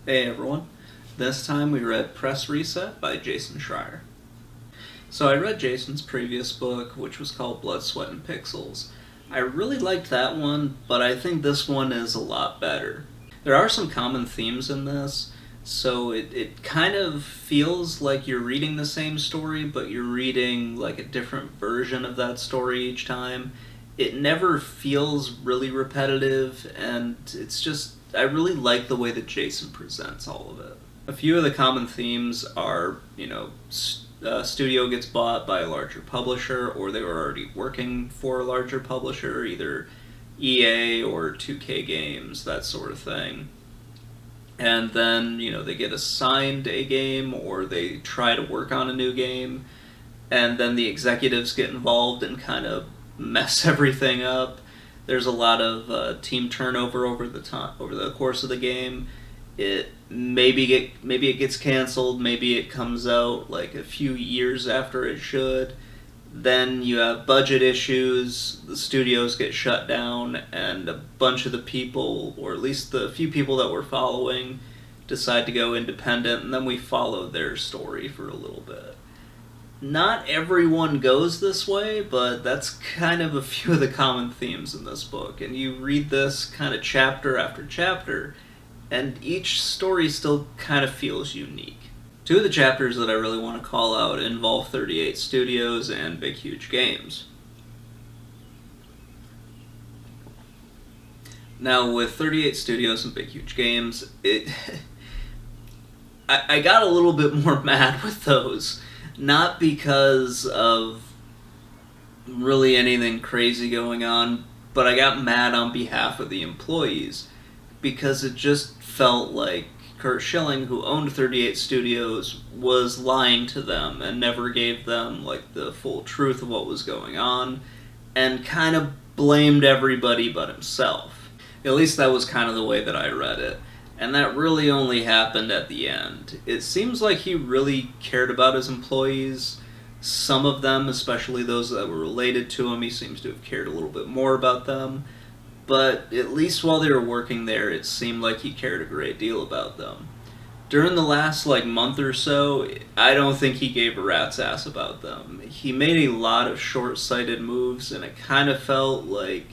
Hey everyone. This time we read Press Reset by Jason Schreier. So I read Jason's previous book, which was called Blood, Sweat, and Pixels. I really liked that one, but I think this one is a lot better. There are some common themes in this, so it kind of feels like you're reading the same story, but you're reading like a different version of that story each time. It never feels really repetitive, and it's just I really like the way that Jason presents all of it. A few of the common themes are, studio gets bought by a larger publisher, or they were already working for a larger publisher, either EA or 2K Games, that sort of thing. And then, they get assigned a game, or they try to work on a new game, and then the executives get involved and kind of mess everything up. There's a lot of team turnover over the course of the game. Maybe it gets canceled. Maybe it comes out like a few years after it should. Then you have budget issues. The studios get shut down, and a bunch of the people, or at least the few people that we're following, decide to go independent. And then we follow their story for a little bit. Not everyone goes this way, but that's kind of a few of the common themes in this book. And you read this kind of chapter after chapter, and each story still kind of feels unique. Two of the chapters that I really want to call out involve 38 Studios and Big Huge Games. Now, with 38 Studios and Big Huge Games, I got a little bit more mad with those. Not because of really anything crazy going on, but I got mad on behalf of the employees, because it just felt like Curt Schilling, who owned 38 Studios, was lying to them and never gave them like the full truth of what was going on, and kind of blamed everybody but himself. At least that was kind of the way that I read it. And that really only happened at the end. It seems like he really cared about his employees. Some of them, especially those that were related to him, he seems to have cared a little bit more about them. But at least while they were working there, it seemed like he cared a great deal about them. During the last month or so, I don't think he gave a rat's ass about them. He made a lot of short-sighted moves, and it kind of felt like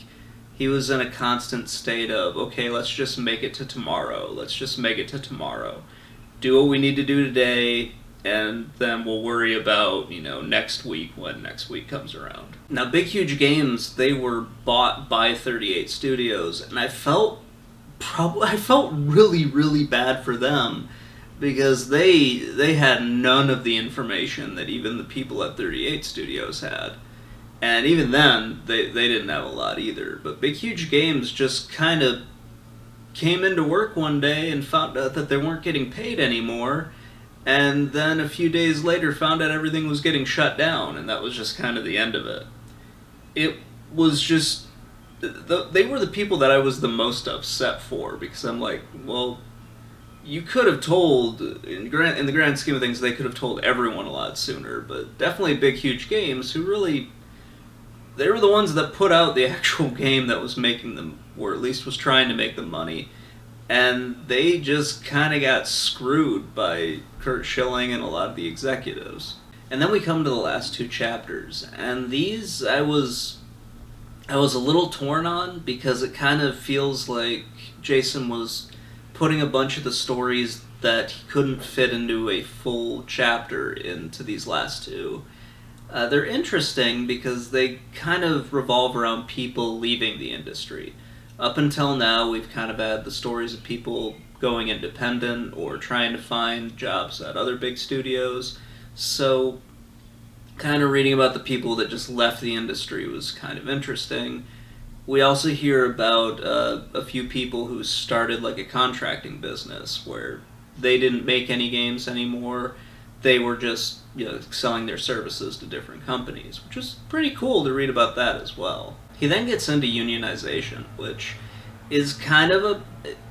he was in a constant state of, okay, let's just make it to tomorrow. Let's just make it to tomorrow. Do what we need to do today, and then we'll worry about, next week when next week comes around. Now, Big Huge Games, they were bought by 38 Studios, and I felt really, really bad for them, because they had none of the information that even the people at 38 Studios had. And even then, they didn't have a lot either. But Big Huge Games just kind of came into work one day and found out that they weren't getting paid anymore. And then a few days later found out everything was getting shut down. And that was just kind of the end of it. It was just... They were the people that I was the most upset for. Because I'm like, well, you could have told... In the grand scheme of things, they could have told everyone a lot sooner. But definitely Big Huge Games, who really... They were the ones that put out the actual game that was making them, or at least was trying to make them money, and they just kind of got screwed by Curt Schilling and a lot of the executives. And then we come to the last two chapters, and these I was a little torn on, because it kind of feels like Jason was putting a bunch of the stories that he couldn't fit into a full chapter into these last two. They're interesting because they kind of revolve around people leaving the industry. Up until now, we've kind of had the stories of people going independent or trying to find jobs at other big studios. So, kind of reading about the people that just left the industry was kind of interesting. We also hear about a few people who started like a contracting business where they didn't make any games anymore. They were just, selling their services to different companies, which is pretty cool to read about that as well. He then gets into unionization, which is kind of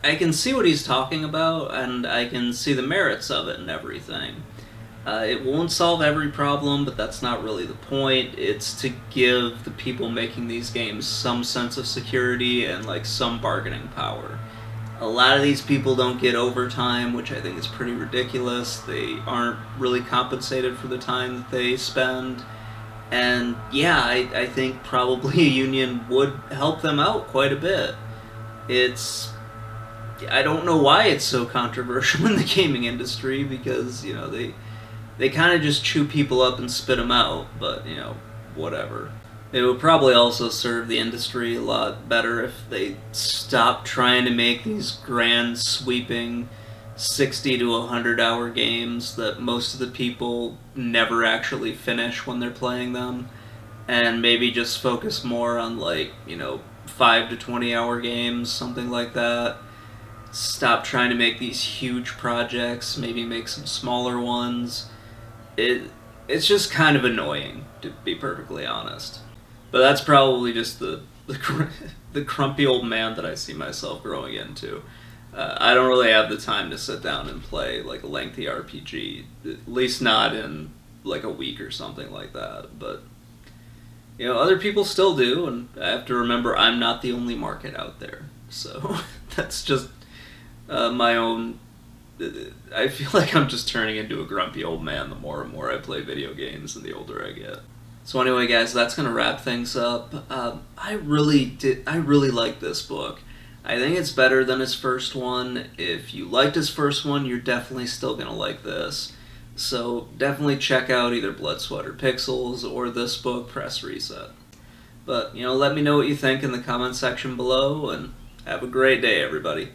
I can see what he's talking about, and I can see the merits of it and everything. It won't solve every problem, but that's not really the point. It's to give the people making these games some sense of security and some bargaining power. A lot of these people don't get overtime, which I think is pretty ridiculous. They aren't really compensated for the time that they spend. And yeah, I think probably a union would help them out quite a bit. I don't know why it's so controversial in the gaming industry, because, they kind of just chew people up and spit them out, but, whatever. It would probably also serve the industry a lot better if they stopped trying to make these grand, sweeping 60 to 100 hour games that most of the people never actually finish when they're playing them, and maybe just focus more on 5 to 20 hour games, something like that. Stop trying to make these huge projects, maybe make some smaller ones. It's just kind of annoying, to be perfectly honest. But that's probably just the grumpy old man that I see myself growing into. I don't really have the time to sit down and play a lengthy RPG, at least not in a week or something like that. But other people still do, and I have to remember I'm not the only market out there. So that's just my own. I feel like I'm just turning into a grumpy old man the more and more I play video games and the older I get. So anyway, guys, that's gonna wrap things up. I really like this book. I think it's better than his first one. If you liked his first one, you're definitely still gonna like this. So definitely check out either Blood, Sweat, or Pixels or this book, Press Reset. But let me know what you think in the comment section below, and have a great day, everybody.